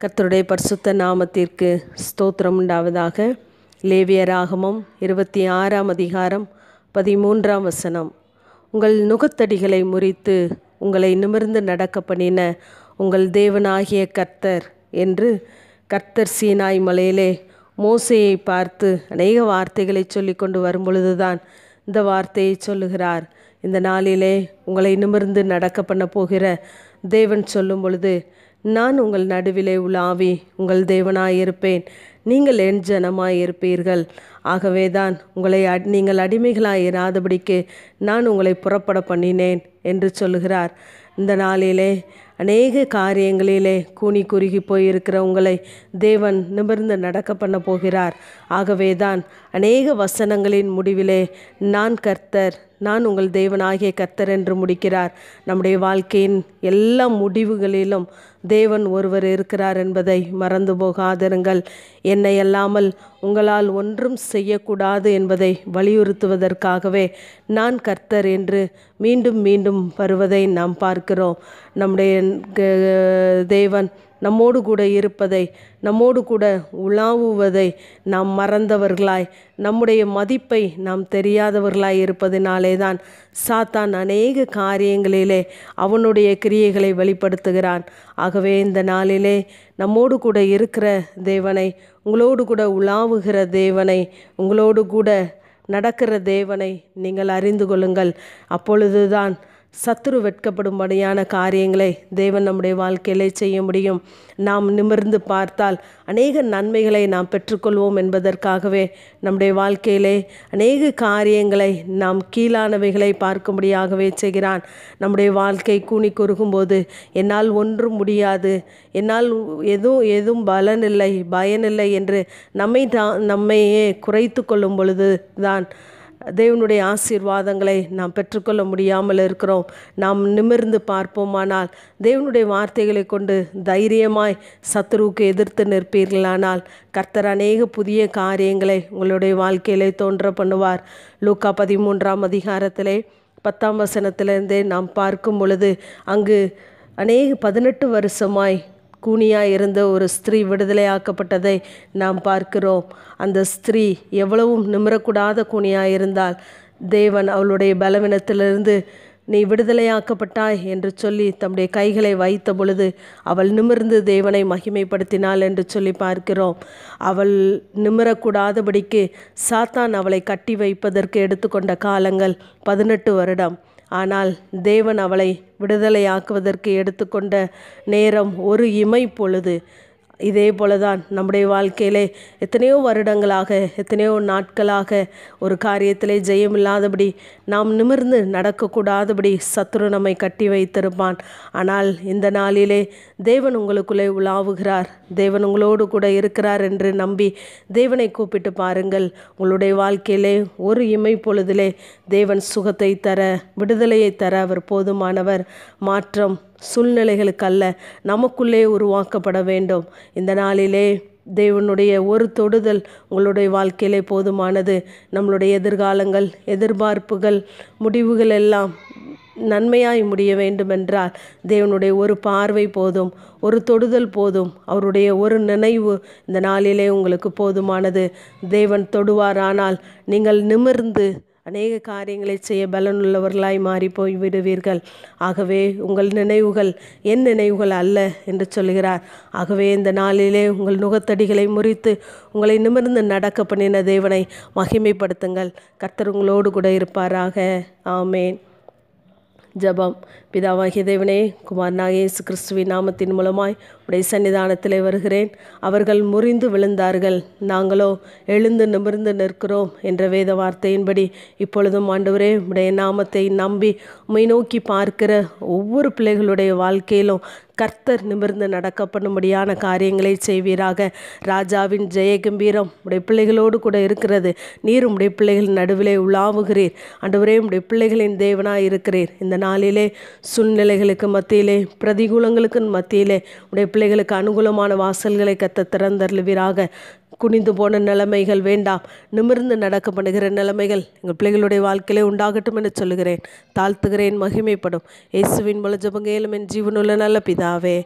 கர்த்தருடைய பரிசுத்த நாமத்திற்கு ஸ்தோத்திரம் உண்டாவதாக. லேவியராகமம் 26ஆம் அதிகாரம் 13ஆம் வசனம். உங்கள் நுகத்தடிகளை முறித்து உங்களை நிமிர்ந்து நடக்க பண்ணின உங்கள் தேவனாகிய கர்த்தர் என்று கர்த்தர் சீனாய் மலையிலே மோசேயை பார்த்து அநேக வார்த்தைகளை சொல்லி கொண்டு வரும் பொழுதுதான் இந்த வார்த்தையை சொல்லுகிறார். இந்த நாளிலே உங்களை நிமிர்ந்து நடக்க பண்ண போகிற தேவன் சொல்லும் பொழுது, நான் உங்கள் நடுவிலே உலாவி உங்கள் தேவனாயிருப்பேன், நீங்கள் என் ஜனமாயிருப்பீர்கள். ஆகவே தான் உங்களை நீங்கள் அடிமைகளாயிராதபடிக்கு நான் உங்களை புறப்பட பண்ணினேன் என்று சொல்லுகிறார். இந்த நாளிலே அநேக காரியங்களிலே கூனி குறுகி போயிருக்கிற உங்களை தேவன் நிமிர்ந்து நடக்க பண்ண போகிறார். ஆகவே தான் அநேக வசனங்களின் முடிவிலே நான் கர்த்தர், நான் உங்கள் தேவனாகிய கர்த்தர் என்று முடிக்கிறார். நம்முடைய வாழ்க்கையின் எல்லா முடிவுகளிலும் தேவன் ஒருவர் இருக்கிறார் என்பதை மறந்து போகாதிருங்கள். என்னை அல்லாமல் உங்களால் ஒன்றும் செய்யக்கூடாது என்பதை வலியுறுத்துவதற்காகவே நான் கர்த்தர் என்று மீண்டும் மீண்டும் வருவதை நாம் பார்க்கிறோம். நம்முடைய தேவன் நம்மோடு கூட இருப்பதை, நம்மோடு கூட உலாவுவதை நாம் மறந்தவர்களாய், நம்முடைய மதிப்பை நாம் தெரியாதவர்களாய் இருப்பதினாலே தான் சாத்தான் அநேக காரியங்களிலே அவனுடைய கிரியைகளை வெளிப்படுத்துகிறான். ஆகவே இந்த நாளிலே நம்மோடு கூட இருக்கிற தேவனை, உங்களோடு கூட உலாவுகிற தேவனை, உங்களோடு கூட நடக்கிற தேவனை நீங்கள் அறிந்து கொள்ளுங்கள். அப்பொழுதுதான் சத்துரு வெட்கப்படும்படியான காரியங்களை தேவன் நம்முடைய வாழ்க்கையிலே செய்ய முடியும். நாம் நிமிர்ந்து பார்த்தால் அநேக நன்மைகளை நாம் பெற்றுக்கொள்வோம் என்பதற்காகவே நம்முடைய வாழ்க்கையிலே அநேக காரியங்களை நாம் கீழானவைகளை பார்க்கும்படியாகவே செய்கிறான். நம்முடைய வாழ்க்கை கூனி குறுகும்போது என்னால் ஒன்றும் முடியாது, என்னால் எதுவும் பலனில்லை, பயனில்லை என்று நம்மையே குறைத்து கொள்ளும் பொழுது தான் தேவனுடைய ஆசீர்வாதங்களை நாம் பெற்றுக்கொள்ள முடியாமல் இருக்கிறோம். நாம் நிமிர்ந்து பார்ப்போமானால், தேவனுடைய வார்த்தைகளை கொண்டு தைரியமாய் சத்துருவுக்கு எதிர்த்து நிற்பீர்களானால் கர்த்தர் அநேக புதிய காரியங்களை உங்களுடைய வாழ்க்கையிலே தோன்ற பண்ணுவார். லூக்கா 13ஆம் அதிகாரத்திலே 10ஆம் வசனத்திலிருந்தே நாம் பார்க்கும் பொழுது அங்கு 18 வருஷமாய் கூனியாய் இருந்த ஒரு ஸ்திரீ விடுதலையாக்கப்பட்டதை நாம் பார்க்கிறோம். அந்த ஸ்திரீ எவ்வளவும் நிமிரக்கூடாத கூனியாய் இருந்தால் தேவன் அவளுடைய பலவீனத்திலிருந்து நீ விடுதலையாக்கப்பட்டாய் என்று சொல்லி தம்முடைய கைகளை வைத்த பொழுது அவள் நிமிர்ந்து தேவனை மகிமைப்படுத்தினாள் என்று சொல்லி பார்க்கிறோம். அவள் நிமிரக்கூடாதபடிக்கு சாத்தான் அவளை கட்டி வைப்பதற்கு எடுத்துக்கொண்ட காலங்கள் 18 வருடம். ஆனால் தேவன் அவளை விடுதலையாக்குவதற்கு எடுத்துக்கொண்ட நேரம் ஒரு இமை பொழுது. இதே போலதான் நம்முடைய வாழ்க்கையிலே எத்தனையோ வருடங்களாக, எத்தனையோ நாட்களாக ஒரு காரியத்திலே ஜெயமில்லாதபடி, நாம் நிமிர்ந்து நடக்கக்கூடாதபடி சத்துரு நம்மை கட்டி வைத்திருப்பான். ஆனால் இந்த நாளிலே தேவன் உங்களுக்குள்ளே உலாவுகிறார், தேவன் உங்களோடு கூட இருக்கிறார் என்று நம்பி தேவனை கூப்பிட்டு பாருங்கள். உங்களுடைய வாழ்க்கையிலே ஒரு இமை பொழுதிலே தேவன் சுகத்தை தர, விடுதலையை தர அவர் போதுமானவர். மாற்றம் சூழ்நிலைகளுக்கு அல்ல, நமக்குள்ளே உருவாக்கப்பட வேண்டும். இந்த நாளிலே தேவனுடைய ஒரு தொடுதல் உங்களுடைய வாழ்க்கையிலே போதுமானது. நம்மளுடைய எதிர்காலங்கள், எதிர்பார்ப்புகள், முடிவுகள் எல்லாம் நன்மையாய் முடிய வேண்டுமென்றால் தேவனுடைய ஒரு பார்வை போதும், ஒரு தொடுதல் போதும், அவருடைய ஒரு நினைவு இந்த நாளிலே உங்களுக்கு போதுமானது. தேவன் தொடுவாரானால் நீங்கள் நிமிர்ந்து அநேக காரியங்களை செய்ய பலனுள்ளவர்களாய் மாறி போய் விடுவீர்கள். ஆகவே உங்கள் நினைவுகள் என் நினைவுகள் அல்ல என்று சொல்கிறார். ஆகவே இந்த நாளிலே உங்கள் நுகத்தடிகளை முறித்து உங்களை நிமிர்ந்து நடக்க பண்ணின தேவனை மகிமைப்படுத்துங்கள். கர்த்தர் உங்களோடு கூட இருப்பாராக. ஆமேன். ஜெபம். பிதாவாகிய தேவனே, குமாரனாகிய இயேசு கிறிஸ்துவின் நாமத்தின் மூலமாய் உடைய சன்னிதானத்திலே வருகிறேன். அவர்கள் முறிந்து விழுந்தார்கள், நாங்களோ எழுந்து நிமிர்ந்து நிற்கிறோம் என்ற வேத வார்த்தையின்படி இப்பொழுதும் ஆண்டவரே உடைய நாமத்தை நம்பி உம்மை நோக்கி பார்க்கிற ஒவ்வொரு பிள்ளைகளுடைய வாழ்க்கையிலும் கர்த்தர் நிமிர்ந்து நடக்க பண்ணும்படியான காரியங்களை செய்வீராக. ராஜாவின் ஜெயகம்பீரம் உடைய பிள்ளைகளோடு கூட இருக்கிறது. நீர் உடைய பிள்ளைகளின் நடுவிலே உலாவுகிறீர். ஆண்டவரே உடைய பிள்ளைகளின் தேவனாய் இருக்கிறீர். இந்த நாளிலே சூழ்நிலைகளுக்கு மத்தியிலே, பிரதிகூலங்களுக்கு மத்தியிலே உடைய பிள்ளைகளுக்கு அனுகூலமான வாசல்களை கர்த்தர் திறந்தருளுவீராக. குனிந்து போன நிலைமைகள் வேண்டாம், நிமிர்ந்து நடக்க பண்ணுகிற நிலைமைகள் எங்கள் பிள்ளைகளுடைய வாழ்க்கையிலே உண்டாகட்டும் என்று சொல்லுகிறேன், தாழ்த்துகிறேன், மகிமைப்படும். இயேசுவின் மூலம் ஜெபங்கேலும் என் ஜீவனுள்ள நல்ல பிதாவே.